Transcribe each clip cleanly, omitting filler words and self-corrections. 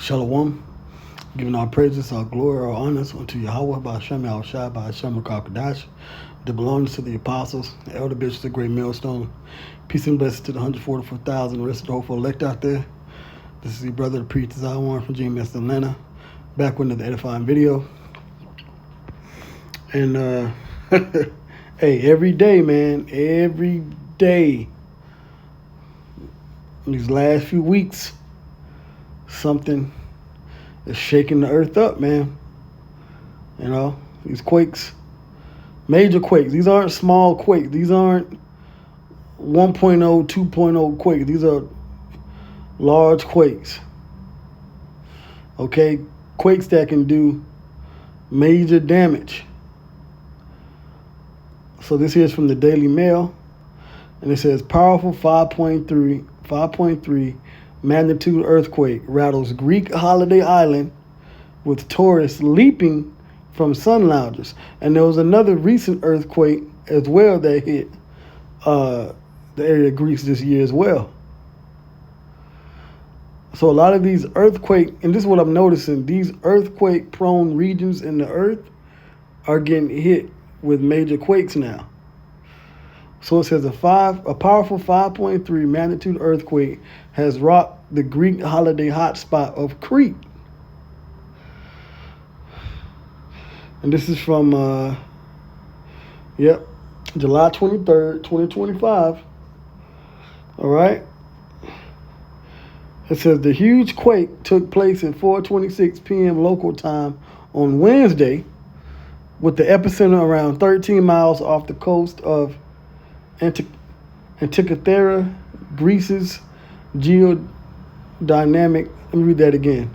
Shalom, giving our praises, our glory, our honors unto Yahweh by Hashem, Al Shai, by Hashem, Kakadash, that belongs to the apostles, the elder bishops, the great millstone. Peace and blessings to the 144,000 rest of the hopeful elect out there. This is your brother, the priest Zion from GMS Atlanta, back with another edifying video. And, hey, every day, man, every day, these last few weeks, something is shaking the earth up, man. You know, these quakes, major quakes. These aren't small quakes. These aren't 1.0, 2.0 quakes. These are large quakes. Okay, quakes that can do major damage. So this here is from the Daily Mail, and it says powerful 5.3 magnitude earthquake rattles Greek holiday island with tourists leaping from sun loungers. And there was another recent earthquake as well that hit the area of Greece this year as well. So a lot of these earthquake, and this is what I'm noticing, these earthquake-prone regions in the earth are getting hit with major quakes now. So it says a powerful 5.3 magnitude earthquake has rocked the Greek holiday hotspot of Crete. And this is from, July 23rd, 2025. All right. It says the huge quake took place at 4:26 p.m. local time on Wednesday, with the epicenter around 13 miles off the coast of Antikythera, Greece's geodynamic. Let me read that again.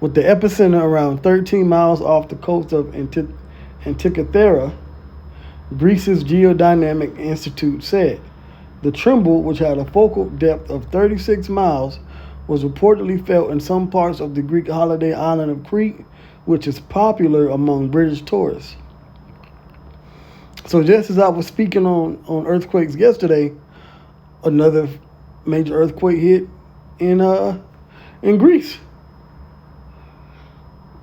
With the epicenter around 13 miles off the coast of Antikythera, Greece's Geodynamic Institute said. The tremble, which had a focal depth of 36 miles, was reportedly felt in some parts of the Greek holiday island of Crete, which is popular among British tourists. So just as I was speaking on earthquakes yesterday, another major earthquake hit in Greece.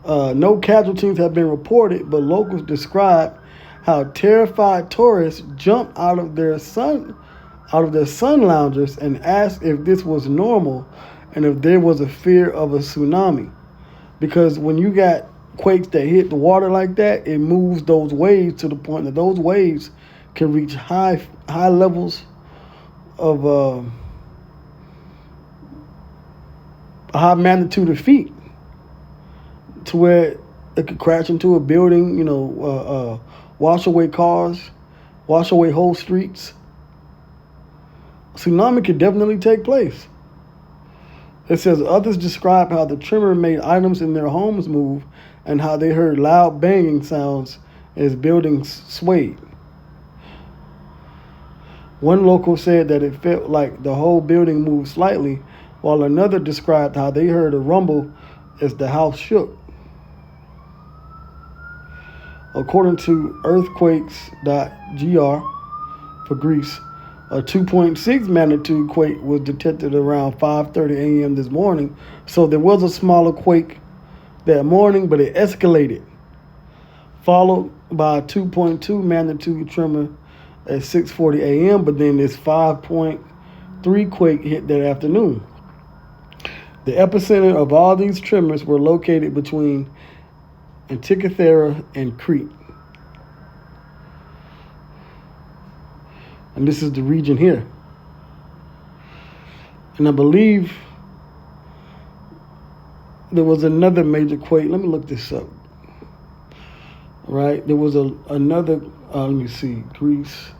No casualties have been reported, but locals describe how terrified tourists jumped out of their sun loungers and asked if this was normal and if there was a fear of a tsunami. Because when you got quakes that hit the water like that, it moves those waves to the point that those waves can reach high levels of a high magnitude of feet, to where it could crash into a building, wash away cars, wash away whole streets. Tsunami could definitely take place. It says others describe how the tremor made items in their homes move and how they heard loud banging sounds as buildings swayed. One local said that it felt like the whole building moved slightly, while another described how they heard a rumble as the house shook. According to earthquakes.gr for Greece, a 2.6 magnitude quake was detected around 5:30 a.m. this morning. So there was a smaller quake that morning, but it escalated, followed by a 2.2 magnitude tremor at 6:40 a.m., but then this 5.3 quake hit that afternoon. The epicenter of all these tremors were located between Antikythera and Crete. And this is the region here. And I believe there was another major quake. Let me look this up. Right? There was another, Greece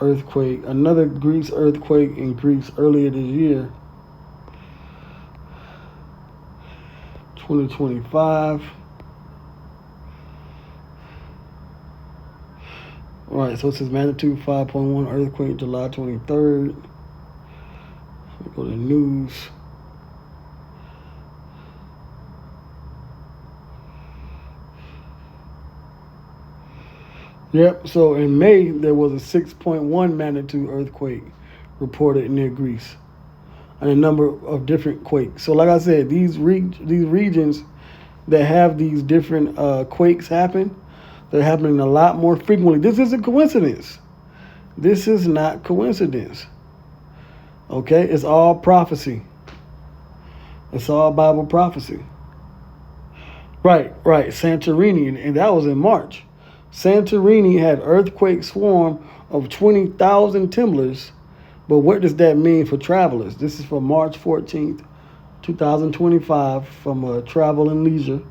earthquake. Another Greece earthquake in Greece earlier this year. 2025. All right, so it says magnitude 5.1 earthquake, July 23rd. We go to news. Yep, so in May, there was a 6.1 magnitude earthquake reported near Greece. and a number of different quakes. So like I said, these regions that have these different quakes happen, they're happening a lot more frequently. This isn't coincidence. This is not coincidence. Okay? It's all prophecy. It's all Bible prophecy. Right. Santorini, and that was in March. Santorini had earthquake swarm of 20,000 tremblers. But what does that mean for travelers? This is from March 14th, 2025 from Travel and Leisure.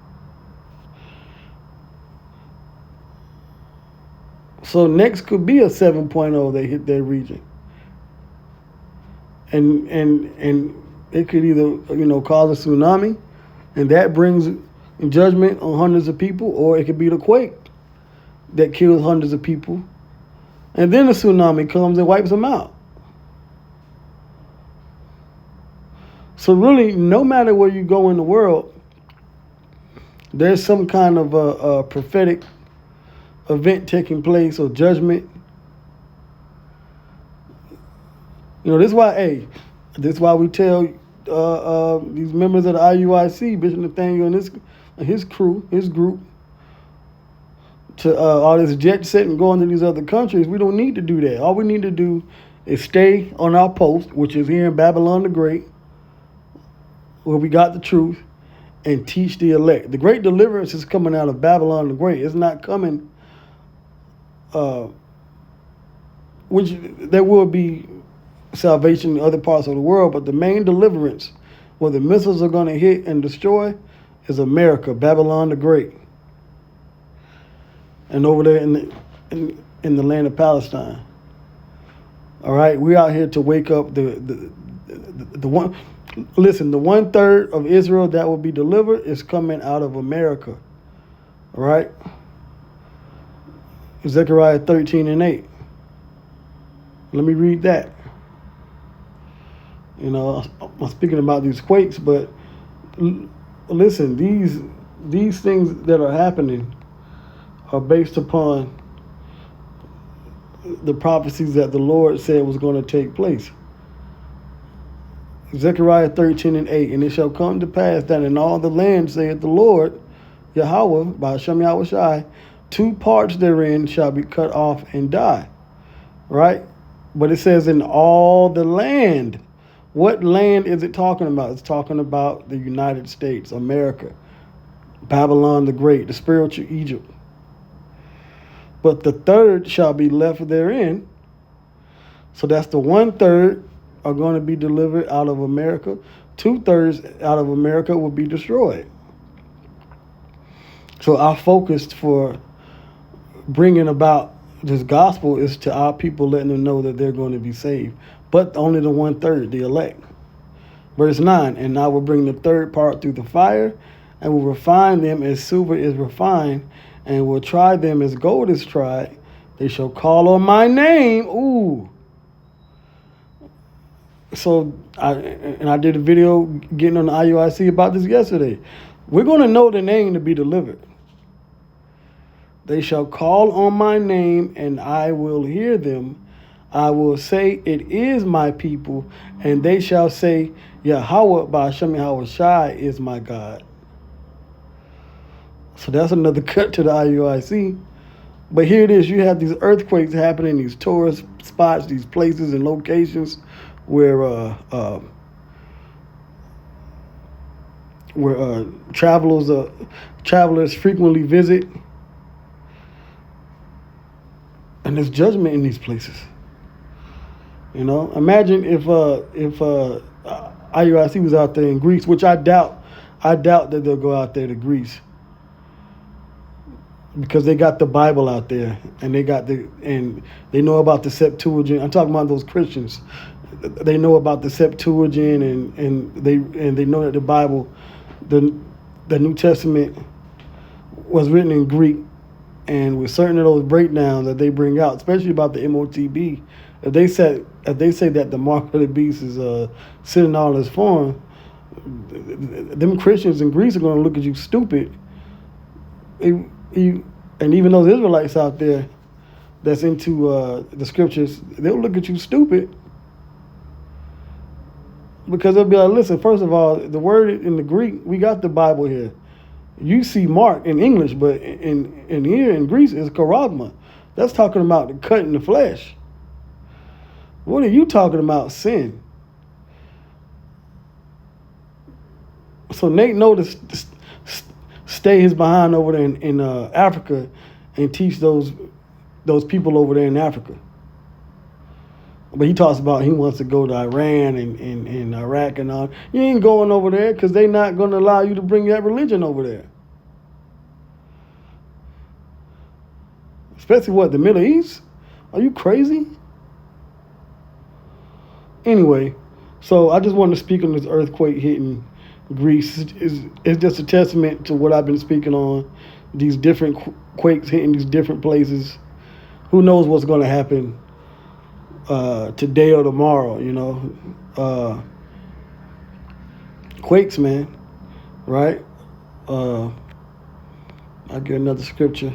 So next could be a 7.0 that hit their region. And it could either, cause a tsunami, and that brings judgment on hundreds of people, or it could be the quake that kills hundreds of people. And then a tsunami comes and wipes them out. So really, no matter where you go in the world, there's some kind of a prophetic event taking place or judgment. This is why we tell these members of the IUIC, Bishop Nathaniel and his group, to all this jet set and going to these other countries. We don't need to do that. All we need to do is stay on our post, which is here in Babylon the Great, where we got the truth, and teach the elect. The great deliverance is coming out of Babylon the Great. It's not coming, which there will be salvation in other parts of the world, but the main deliverance, where the missiles are going to hit and destroy, is America, Babylon the Great, and over there in the land of Palestine. All right, we're out here to wake up the one. Listen, the 1/3 of Israel that will be delivered is coming out of America. All right? Zechariah 13:8. Let me read that. I'm speaking about these quakes, but listen, these things that are happening are based upon the prophecies that the Lord said was going to take place. Zechariah 13:8, and it shall come to pass that in all the land, saith the Lord, Yahweh, by Hashem Yahweh Shai, 2 parts therein shall be cut off and die. Right? But it says in all the land. What land is it talking about? It's talking about the United States, America, Babylon the Great, the spiritual Egypt. But the 1/3 shall be left therein. So that's the 1/3 are going to be delivered out of America. 2/3 out of America will be destroyed. So our focus for bringing about this gospel is to our people, letting them know that they're going to be saved. But only the 1/3, the elect. Verse 9, and I will bring the 3rd part through the fire, and will refine them as silver is refined, and will try them as gold is tried. They shall call on my name. Ooh. So I did a video getting on the IUIC about this yesterday. We're going to know the name to be delivered. They shall call on my name, and I will hear them. I will say, it is my people, and they shall say, Yahweh by Hashem Yahweh Shai is my God. So that's another cut to the IUIC. But here it is. You have these earthquakes happening, these tourist spots, these places and locations where travelers frequently visit, and there's judgment in these places. Imagine if IUIC was out there in Greece, which I doubt that they'll go out there to Greece, because they got the Bible out there, and they know about the Septuagint. I'm talking about those Christians. They know about the Septuagint, and they know that the Bible, the New Testament, was written in Greek, and with certain of those breakdowns that they bring out, especially about the MOTB, if they say that the mark of the beast is sitting in all his form, them Christians in Greece are going to look at you stupid. And even those Israelites out there that's into the scriptures, they'll look at you stupid. Because they'll be like, listen, first of all, the word in the Greek, we got the Bible here. You see Mark in English, but in here in Greece is charagma. That's talking about the cutting the flesh. What are you talking about? Sin. So Nate noticed stay his behind over there in Africa and teach those people over there in Africa. But he talks about he wants to go to Iran and Iraq and all. You ain't going over there because they're not going to allow you to bring that religion over there. Especially what, the Middle East? Are you crazy? Anyway, so I just wanted to speak on this earthquake hitting Greece. It's just a testament to what I've been speaking on. These different quakes hitting these different places. Who knows what's going to happen today or tomorrow, you know. Quakes, man, right? I'll get another scripture.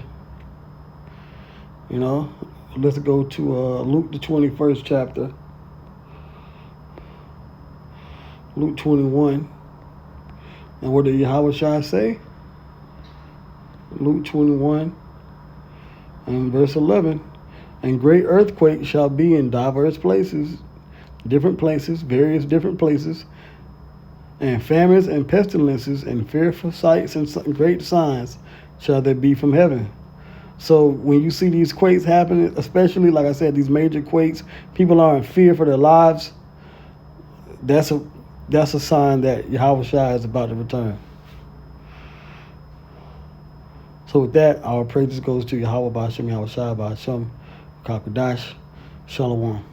You know, let's go to Luke the 21st chapter. Luke 21. And what did Yahushua say? Luke 21 and verse 11. And great earthquake shall be in diverse places, various different places, and famines and pestilences and fearful sights and great signs shall there be from heaven. So when you see these quakes happening, especially, like I said, these major quakes, people are in fear for their lives. That's a sign that Yahushua is about to return. So with that, our praises goes to Yahweh B'Hashem, Yahushua B'Hashem, Kakadash, Shalom.